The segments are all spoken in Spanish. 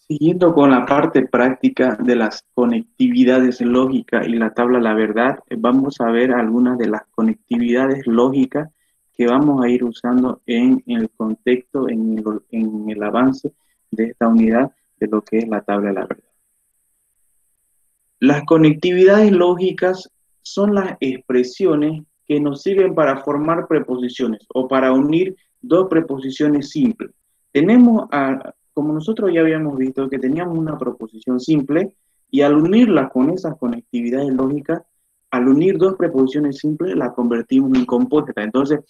Siguiendo con la parte práctica de las conectividades lógicas y la tabla La Verdad, vamos a ver algunas de las conectividades lógicas que vamos a ir usando en el contexto, en el avance de esta unidad de lo que es la tabla La Verdad. Las conectividades lógicas son las expresiones que nos sirven para formar preposiciones o para unir dos preposiciones simples. Como nosotros ya habíamos visto, que teníamos una proposición simple y al unirla con esas conectividades lógicas, al unir dos preposiciones simples, la convertimos en compuesta. Entonces,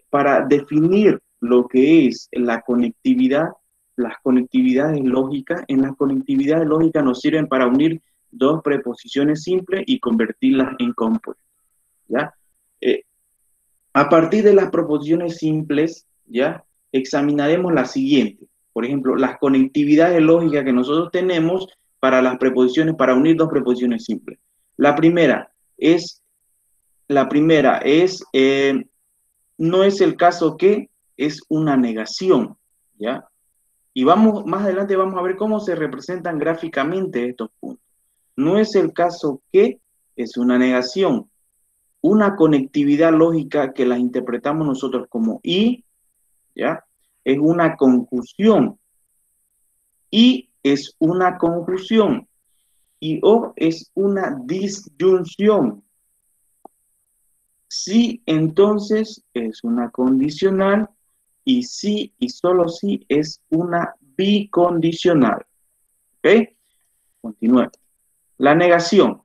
para definir lo que es la conectividad, las conectividades lógicas, en las conectividades lógicas nos sirven para unir dos preposiciones simples y convertirlas en compuestas, ¿ya? Eh, a partir de las proposiciones simples, ¿ya? Examinaremos la siguiente. Por ejemplo, las conectividades lógicas que nosotros tenemos para las preposiciones, para unir dos preposiciones simples. La primera es, no es el caso que, es una negación, ¿ya? Y más adelante vamos a ver cómo se representan gráficamente estos puntos. No es el caso que, es una negación. Una conectividad lógica que la interpretamos nosotros como y, ¿ya? Es una conjunción. Y es una conjunción. Y o es una disyunción. Sí, entonces es una condicional. Y sí y solo sí es una bicondicional. ¿Ok? Continúe. La negación.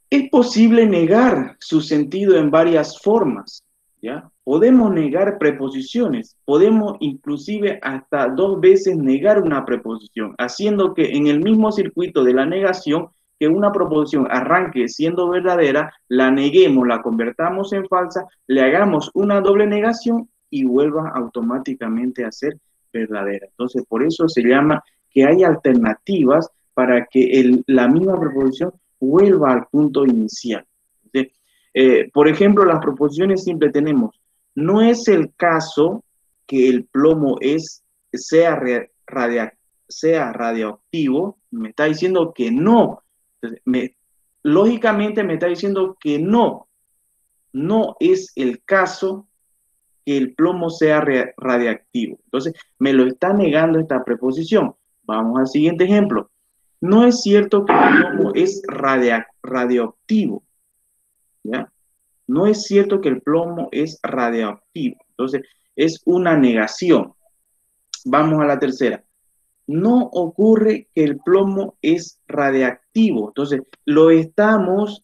Es posible negar su sentido en varias formas, ¿ya? Podemos negar preposiciones, podemos inclusive hasta dos veces negar una preposición, haciendo que en el mismo circuito de la negación, que una proposición arranque siendo verdadera, la neguemos, la convertamos en falsa, le hagamos una doble negación y vuelva automáticamente a ser verdadera. Entonces, por eso se llama que hay alternativas para que la misma preposición vuelva al punto inicial. ¿Sí? Por ejemplo, las proposiciones simples tenemos, no es el caso que el plomo sea, sea radioactivo, me está diciendo que no. Entonces, lógicamente me está diciendo que no es el caso que el plomo sea radiactivo. Entonces, me lo está negando esta preposición. Vamos al siguiente ejemplo. No es cierto que el plomo es radioactivo, ¿ya? No es cierto que el plomo es radioactivo. Entonces, es una negación. Vamos a la tercera. No ocurre que el plomo es radiactivo. Entonces, lo estamos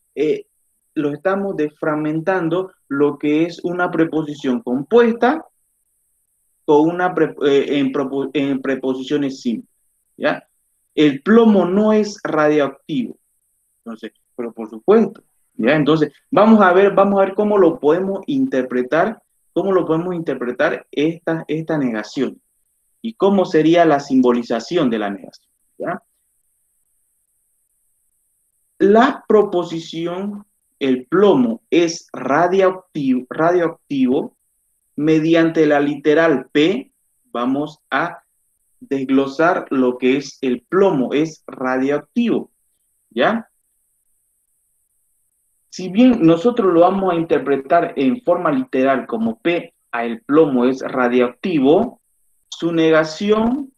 desfragmentando lo que es una preposición compuesta con en preposiciones simples, ¿ya? El plomo no es radioactivo. Entonces, pero por supuesto, ¿ya? Entonces, vamos a ver cómo lo podemos interpretar esta negación y cómo sería la simbolización de la negación, ¿ya? La proposición, el plomo es radioactivo, mediante la literal P, vamos a desglosar lo que es el plomo, es radioactivo, ¿ya? Si bien nosotros lo vamos a interpretar en forma literal como P a el plomo es radioactivo, su negación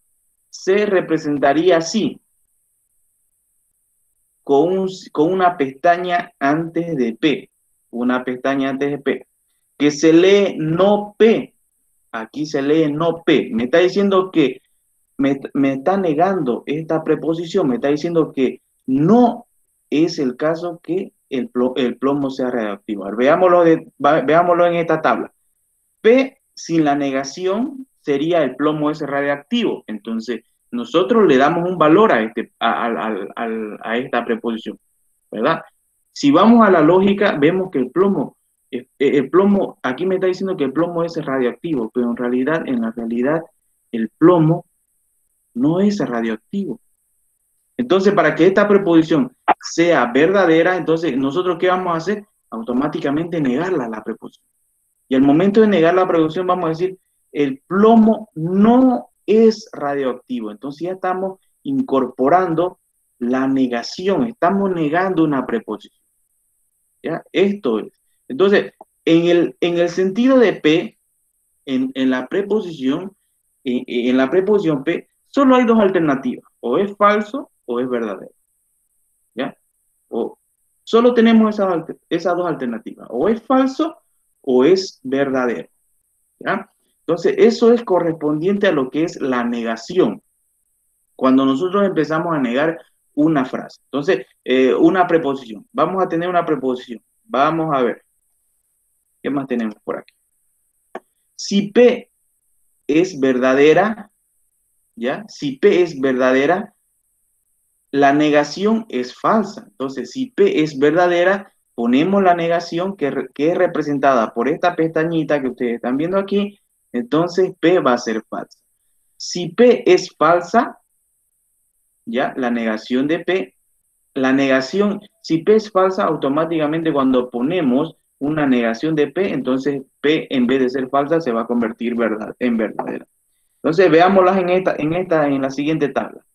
se representaría así, con una pestaña antes de P, una pestaña antes de P, que se lee no P, aquí se lee no P, me está diciendo que me está negando esta preposición, me está diciendo que no es el caso que el plomo sea radioactivo. Veámoslo en esta tabla. P sin la negación sería el plomo es radiactivo. Entonces, nosotros le damos un valor a esta preposición, ¿verdad? Si vamos a la lógica, vemos que el plomo, aquí me está diciendo que el plomo es radiactivo, pero en la realidad, el plomo no es radioactivo. Entonces, para que esta preposición sea verdadera, entonces, ¿nosotros qué vamos a hacer? automáticamente negarla la preposición. Y al momento de negar la preposición vamos a decir, el plomo no es radioactivo. Entonces ya estamos incorporando la negación, estamos negando una preposición. ¿Ya? Esto es. Entonces, en el sentido de P, en la preposición, en la preposición P, solo hay dos alternativas, o es falso o es verdadero. ¿Ya? O solo tenemos esas dos alternativas, o es falso o es verdadero. ¿Ya? Entonces, eso es correspondiente a lo que es la negación. Cuando nosotros empezamos a negar una frase. Entonces, una preposición. Vamos a tener una preposición. Vamos a ver. ¿Qué más tenemos por aquí? Si P es verdadera, ¿ya? Si P es verdadera, la negación es falsa. Entonces, si P es verdadera, ponemos la negación que es representada por esta pestañita que ustedes están viendo aquí, entonces P va a ser falsa. Si P es falsa, ¿ya? La negación de P, la negación, si P es falsa, automáticamente cuando ponemos una negación de P, entonces P en vez de ser falsa se va a convertir en verdadera. Entonces veámoslas en la siguiente tabla.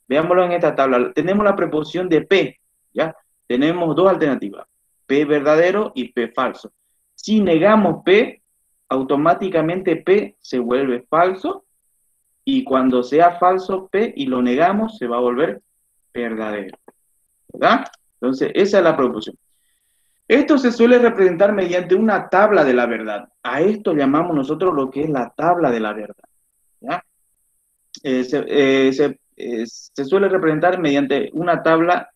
Veámoslo en esta tabla. Tenemos la preposición de P, ¿ya? Tenemos dos alternativas, P verdadero y P falso. Si negamos P, automáticamente P se vuelve falso y cuando sea falso P y lo negamos, se va a volver verdadero, ¿verdad? Entonces, esa es la proposición. Esto se suele representar mediante una tabla de la verdad. A esto llamamos nosotros lo que es la tabla de la verdad, ¿ya? Se suele representar mediante una tabla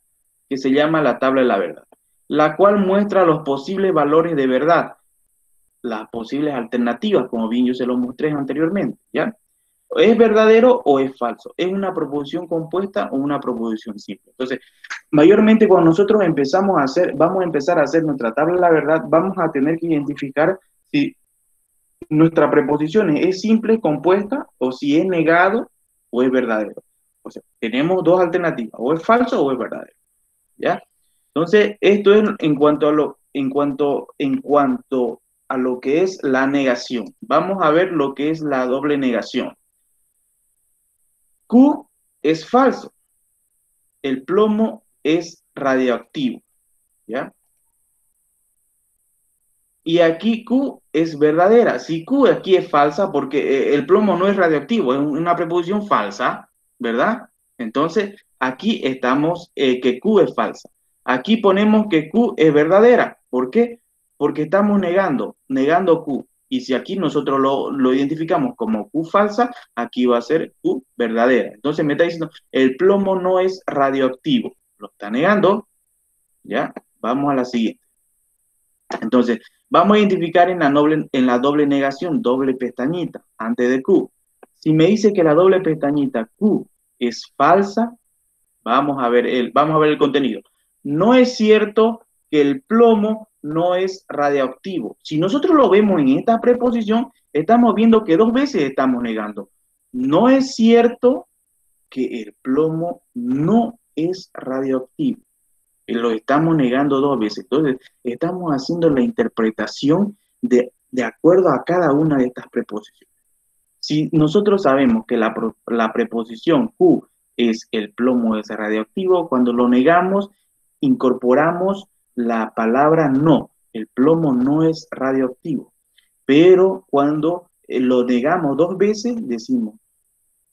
que se llama la tabla de la verdad, la cual muestra los posibles valores de verdad, las posibles alternativas, como bien yo se los mostré anteriormente, ¿ya? ¿Es verdadero o es falso? ¿Es una proposición compuesta o una proposición simple? Entonces, mayormente cuando nosotros vamos a empezar a hacer nuestra tabla de la verdad, vamos a tener que identificar si nuestra preposición es simple, compuesta, o si es negado o es verdadero. O sea, tenemos dos alternativas, o es falso o es verdadero, ¿ya? Entonces, esto es en cuanto a lo que es la negación. Vamos a ver lo que es la doble negación. Q es falso. El plomo es radioactivo, ¿ya? Y aquí Q es verdadera. Si Q aquí es falsa, porque el plomo no es radioactivo, es una preposición falsa, ¿verdad? Entonces, aquí estamos que Q es falsa. Aquí ponemos que Q es verdadera. ¿Por qué? Porque estamos negando Q. Y si aquí nosotros lo identificamos como Q falsa, aquí va a ser Q verdadera. Entonces me está diciendo, el plomo no es radioactivo. Lo está negando, ¿ya? Vamos a la siguiente. Entonces, vamos a identificar en la doble negación, doble pestañita, antes de Q. Si me dice que la doble pestañita Q es falsa, vamos a ver el contenido. No es cierto que el plomo no es radioactivo. Si nosotros lo vemos en esta preposición, estamos viendo que dos veces estamos negando. No es cierto que el plomo no es radioactivo. Lo estamos negando dos veces. Entonces, estamos haciendo la interpretación de acuerdo a cada una de estas preposiciones. Si nosotros sabemos que la preposición Q es el plomo es radioactivo, cuando lo negamos, incorporamos la palabra no. El plomo no es radioactivo. Pero cuando lo negamos dos veces, decimos,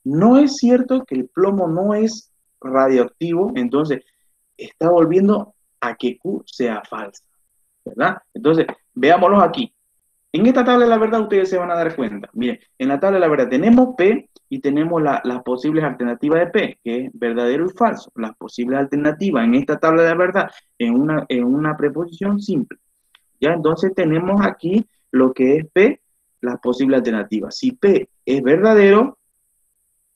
no es cierto que el plomo no es radioactivo, entonces está volviendo a que Q sea falsa, ¿verdad? Entonces, veámoslo aquí. En esta tabla de la verdad ustedes se van a dar cuenta. Miren, en la tabla de la verdad tenemos P y tenemos las posibles alternativas de P, que es verdadero y falso. Las posibles alternativas en esta tabla de la verdad en una preposición simple. ¿Ya? Entonces tenemos aquí lo que es P, las posibles alternativas. Si P es verdadero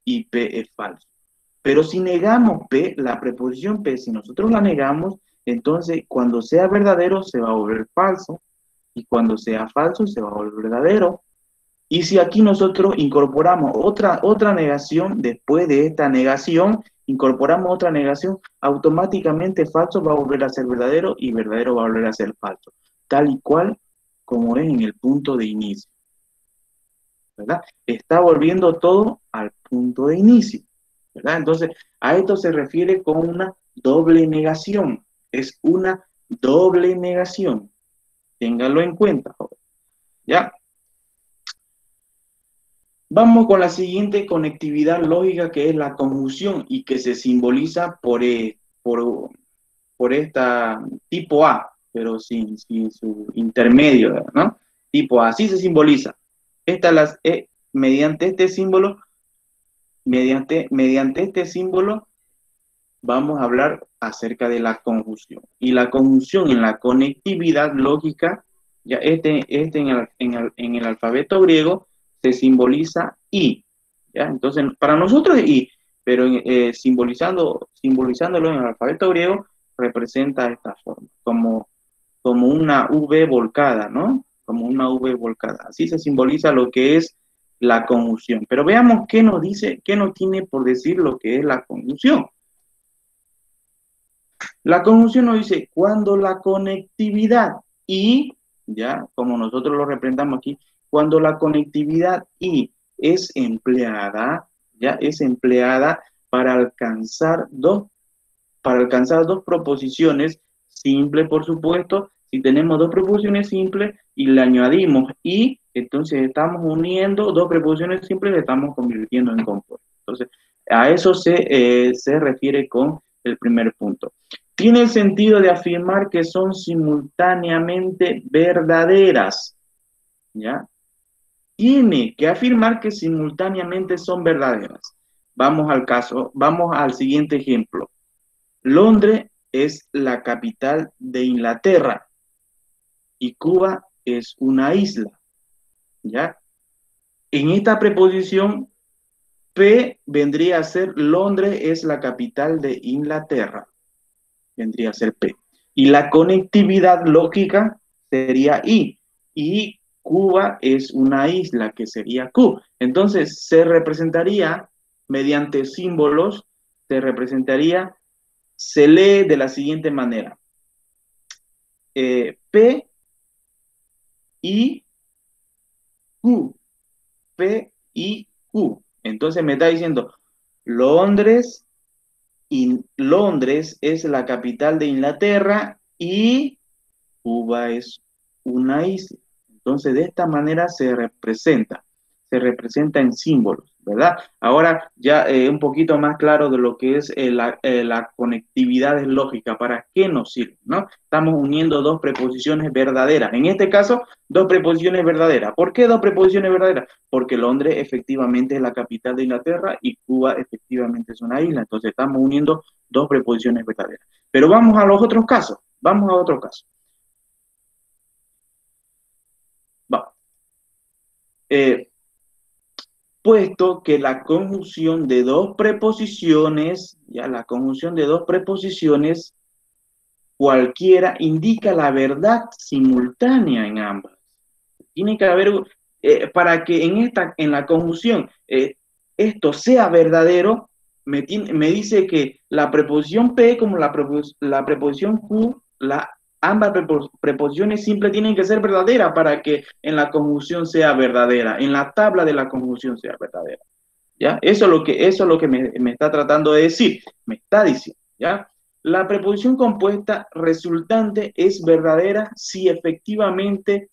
y P es falso. Pero si negamos P, la preposición P, si nosotros la negamos, entonces cuando sea verdadero se va a volver falso, y cuando sea falso se va a volver verdadero. Y si aquí nosotros incorporamos otra negación después de esta negación, incorporamos otra negación, automáticamente falso va a volver a ser verdadero y verdadero va a volver a ser falso, tal y cual como es en el punto de inicio, ¿verdad? Está volviendo todo al punto de inicio, ¿verdad? Entonces, a esto se refiere con una doble negación. Es una doble negación. Ténganlo en cuenta, joven. ¿Ya? Vamos con la siguiente conectividad lógica, que es la conjunción y que se simboliza por esta tipo A, pero sin su intermedio, ¿no? Tipo A, así se simboliza. Mediante este símbolo, mediante este símbolo, vamos a hablar acerca de la conjunción. Y la conjunción en la conectividad lógica, ya en el alfabeto griego, se simboliza I. ¿Ya? Entonces, para nosotros es I, pero simbolizándolo en el alfabeto griego, representa esta forma, como una V volcada, ¿no? Como una V volcada. Así se simboliza lo que es la conjunción. Pero veamos qué nos dice, qué nos tiene por decir lo que es la conjunción. La conjunción nos dice cuando la conectividad y, ya, como nosotros lo representamos aquí, cuando la conectividad y es empleada, ya, es empleada para alcanzar dos proposiciones simples, por supuesto. Si tenemos dos proposiciones simples y le añadimos y, entonces estamos uniendo dos proposiciones simples y estamos convirtiendo en compuestos. Entonces, a eso se refiere con el primer punto. Tiene el sentido de afirmar que son simultáneamente verdaderas, ¿ya? Tiene que afirmar que simultáneamente son verdaderas. Vamos al siguiente ejemplo. Londres es la capital de Inglaterra y Cuba es una isla, ¿ya? En esta preposición, P vendría a ser Londres es la capital de Inglaterra, vendría a ser P. Y la conectividad lógica sería I, y Cuba es una isla, que sería Q. Entonces, se representaría, mediante símbolos, se lee de la siguiente manera. P, I, Q. P, I, Q. Entonces me está diciendo, Londres es la capital de Inglaterra y Cuba es una isla. Entonces, de esta manera se representa en símbolos, ¿verdad? Ahora ya un poquito más claro de lo que es la conectividad lógica, ¿para qué nos sirve, no? Estamos uniendo dos preposiciones verdaderas. En este caso, dos preposiciones verdaderas. ¿Por qué dos preposiciones verdaderas? Porque Londres efectivamente es la capital de Inglaterra y Cuba efectivamente es una isla. Entonces, estamos uniendo dos preposiciones verdaderas. Pero vamos a los otros casos. Vamos a otro caso. Puesto que la conjunción de dos preposiciones, ya la conjunción de dos preposiciones, cualquiera indica la verdad simultánea en ambas. Tiene que haber, para que en la conjunción esto sea verdadero, me dice que la preposición P como la preposición Q, ambas preposiciones simples tienen que ser verdaderas para que en la conjunción sea verdadera, en la tabla de la conjunción sea verdadera. ¿Ya? Eso es lo que me está tratando de decir, me está diciendo, ¿ya? La preposición compuesta resultante es verdadera si efectivamente,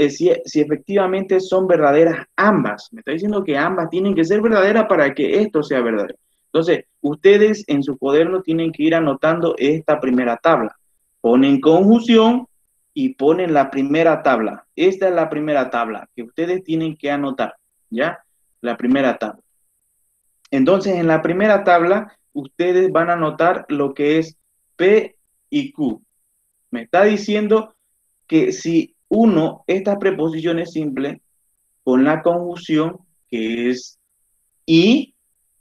si efectivamente son verdaderas ambas. Me está diciendo que ambas tienen que ser verdaderas para que esto sea verdadero. Entonces, ustedes en su cuaderno tienen que ir anotando esta primera tabla. Ponen conjunción y ponen la primera tabla. Esta es la primera tabla que ustedes tienen que anotar, ¿ya? La primera tabla. Entonces, en la primera tabla, ustedes van a anotar lo que es P y Q. Me está diciendo que si uno, esta preposición es simple, con la conjunción, que es I,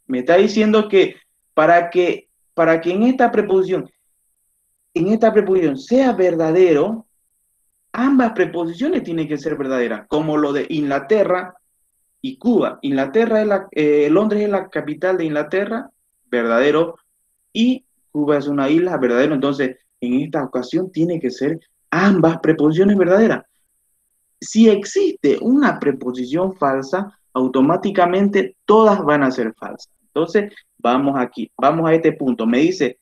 me está diciendo que para que en esta preposición sea verdadero, ambas preposiciones tienen que ser verdaderas, como lo de Inglaterra y Cuba. Londres es la capital de Inglaterra verdadero, y Cuba es una isla, verdadero. Entonces, en esta ocasión tiene que ser ambas preposiciones verdaderas. Si existe una preposición falsa, automáticamente todas van a ser falsas. Entonces, vamos aquí, vamos a este punto. Me dice,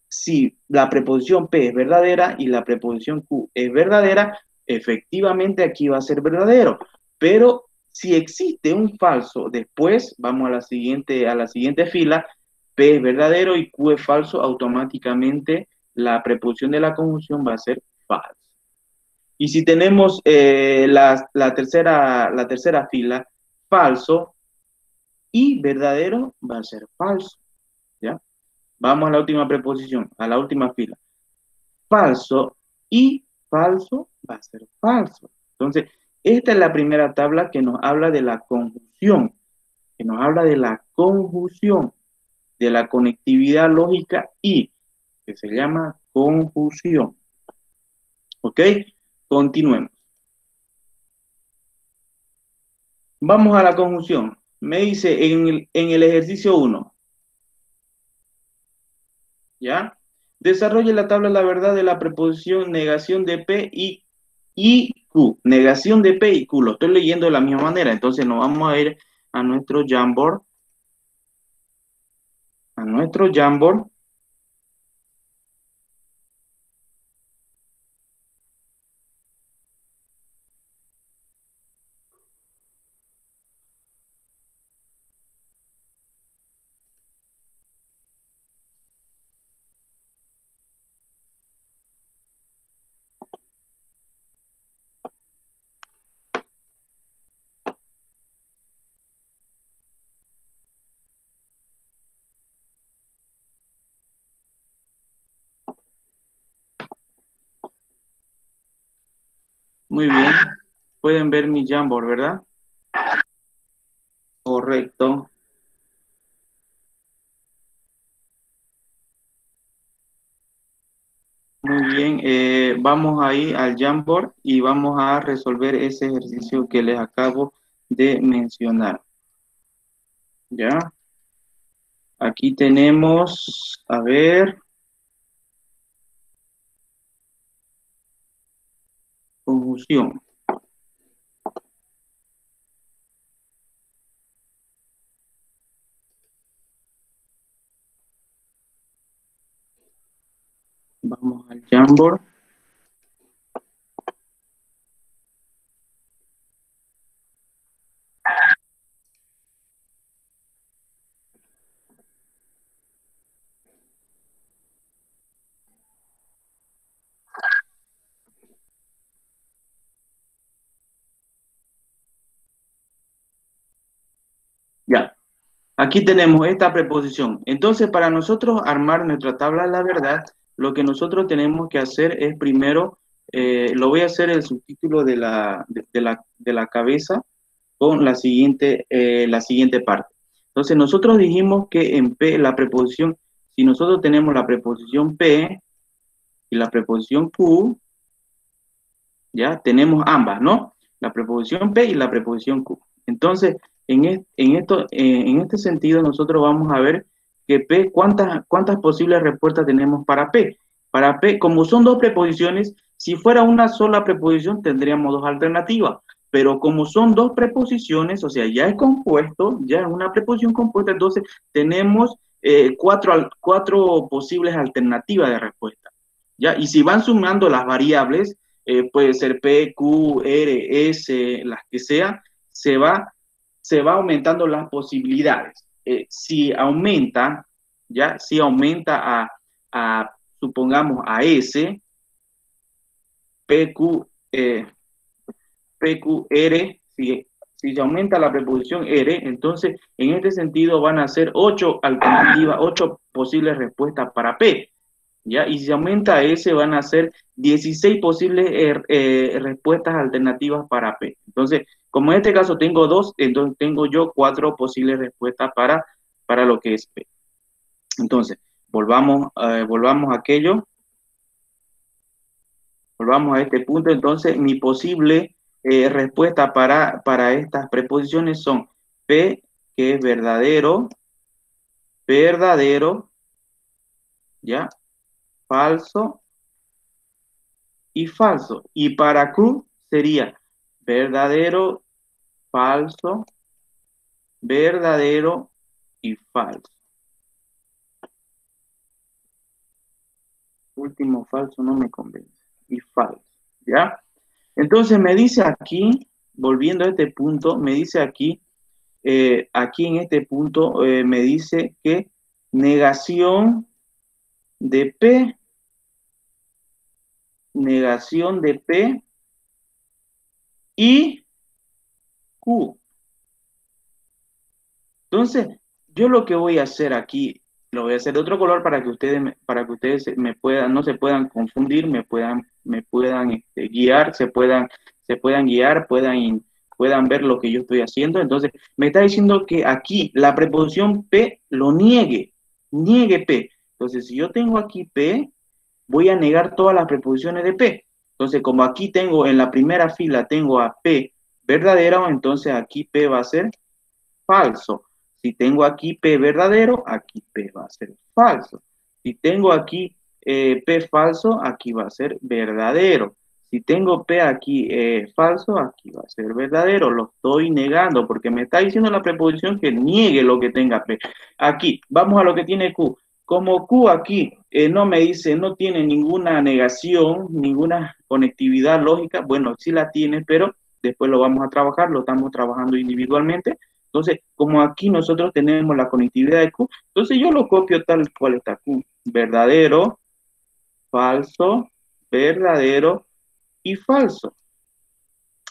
si la preposición P es verdadera y la preposición Q es verdadera, efectivamente aquí va a ser verdadero. Pero si existe un falso después, vamos a la siguiente fila, P es verdadero y Q es falso, automáticamente la preposición de la conjunción va a ser falsa. Y si tenemos la tercera fila, falso y verdadero, va a ser falso. ¿Ya? Vamos a la última preposición, a la última fila. Falso y falso va a ser falso. Entonces, esta es la primera tabla que nos habla de la conjunción, que nos habla de la conjunción, de la conectividad lógica y, que se llama conjunción. ¿Ok? Continuemos. Vamos a la conjunción. Me dice en el ejercicio 1, ¿ya? Desarrolle la tabla de la verdad de la preposición negación de P y Q. Negación de P y Q. Lo estoy leyendo de la misma manera. Entonces nos vamos a ir a nuestro Jamboard. A nuestro Jamboard. Muy bien. Pueden ver mi Jamboard, ¿verdad? Correcto. Muy bien. Vamos ahí al Jamboard y vamos a resolver ese ejercicio que les acabo de mencionar. ¿Ya? Aquí tenemos, a ver, conjunción. Vamos al Jamboard. Ya. Aquí tenemos esta preposición. Entonces, para nosotros armar nuestra tabla de la verdad, lo que nosotros tenemos que hacer es primero, lo voy a hacer el subtítulo de la cabeza con la siguiente parte. Entonces, nosotros dijimos que en P, la preposición, si nosotros tenemos la preposición P y la preposición Q, ya tenemos ambas, ¿no? La preposición P y la preposición Q. Entonces, en este sentido, nosotros vamos a ver que P, ¿cuántas posibles respuestas tenemos para P? Para P, como son dos preposiciones, si fuera una sola preposición, tendríamos dos alternativas. Pero como son dos preposiciones, o sea, ya es compuesto, ya es una preposición compuesta, entonces tenemos cuatro posibles alternativas de respuesta. ¿Ya? Y si van sumando las variables, puede ser P, Q, R, S, las que sea, se va aumentando las posibilidades. Si aumenta, ya, si aumenta supongamos, a S, PQ, PQR, si se aumenta la preposición R, entonces en este sentido van a ser 8 alternativas, 8 posibles respuestas para P. ¿Ya? Y si se aumenta S, van a ser 16 posibles respuestas alternativas para P. Entonces, como en este caso tengo 2, entonces tengo yo 4 posibles respuestas para lo que es P. Entonces, volvamos a aquello. Volvamos a este punto. Entonces, mi posible respuesta para estas preposiciones son P, que es verdadero, verdadero, ¿ya? Falso y falso. Y para Q sería verdadero, falso, verdadero y falso. Último falso no me convence. Y falso, ¿ya? Entonces me dice aquí, volviendo a este punto, me dice aquí, aquí en este punto, me dice que negación de P y Q. Entonces, yo lo que voy a hacer aquí, lo voy a hacer de otro color para que ustedes, para que ustedes me puedan, no se puedan confundir, me puedan guiar, se puedan guiar, puedan ver lo que yo estoy haciendo. Entonces, me está diciendo que aquí la preposición P lo niegue P. Entonces, si yo tengo aquí P, voy a negar todas las preposiciones de P. Entonces, como aquí tengo en la primera fila, tengo a P verdadera, entonces aquí P va a ser falso. Si tengo aquí P verdadero, aquí P va a ser falso. Si tengo aquí P falso, aquí va a ser verdadero. Si tengo P aquí falso, aquí va a ser verdadero. Lo estoy negando porque me está diciendo la preposición que niegue lo que tenga P. Aquí, vamos a lo que tiene Q. Como Q aquí no me dice, no tiene ninguna negación, ninguna conectividad lógica, bueno, sí la tiene, pero después lo vamos a trabajar, lo estamos trabajando individualmente. Entonces, como aquí nosotros tenemos la conectividad de Q, entonces yo lo copio tal cual está Q. Verdadero, falso, verdadero y falso.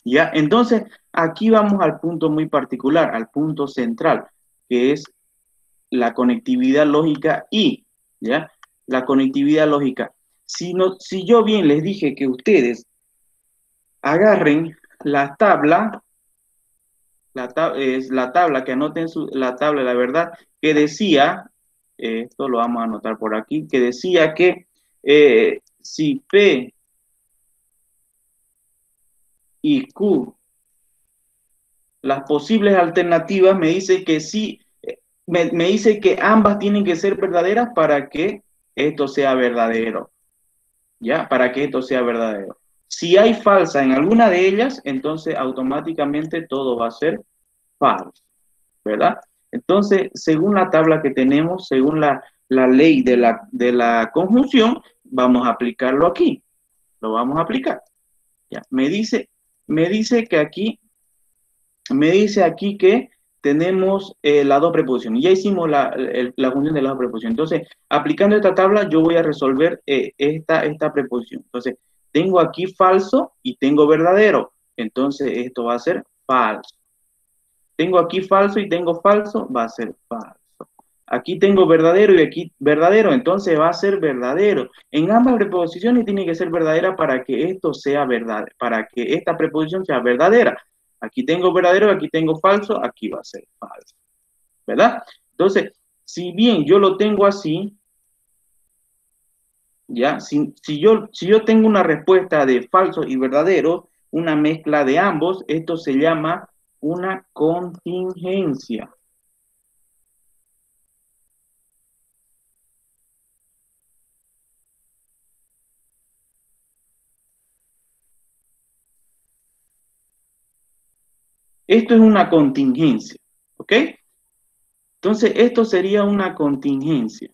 ¿Ya? Entonces, aquí vamos al punto muy particular, al punto central, que es la conectividad lógica y, ¿ya? La conectividad lógica. Si, no, si yo bien les dije que ustedes agarren la tabla, es la tabla, que anoten la tabla, la verdad, que decía, esto lo vamos a anotar por aquí, que decía que si P y Q, las posibles alternativas, me dice que sí, me dice que ambas tienen que ser verdaderas para que esto sea verdadero, ¿ya? Para que esto sea verdadero. Si hay falsa en alguna de ellas, entonces automáticamente todo va a ser falso, ¿verdad? Entonces, según la tabla que tenemos, según la ley de la conjunción, vamos a aplicarlo aquí. Lo vamos a aplicar. Ya. Me dice que aquí, me dice aquí que tenemos las dos preposiciones. Ya hicimos la función de las dos preposiciones. Entonces, aplicando esta tabla, yo voy a resolver esta preposición. Entonces, tengo aquí falso y tengo verdadero. Entonces, esto va a ser falso. Tengo aquí falso y tengo falso, va a ser falso. Aquí tengo verdadero y aquí verdadero, entonces va a ser verdadero. En ambas preposiciones tiene que ser verdadera para que esto sea verdad, para que esta preposición sea verdadera. Aquí tengo verdadero y aquí tengo falso, aquí va a ser falso. ¿Verdad? Entonces, si bien yo lo tengo así, ya, si yo tengo una respuesta de falso y verdadero, una mezcla de ambos, esto se llama una contingencia. Esto es una contingencia, ¿ok? Entonces, esto sería una contingencia.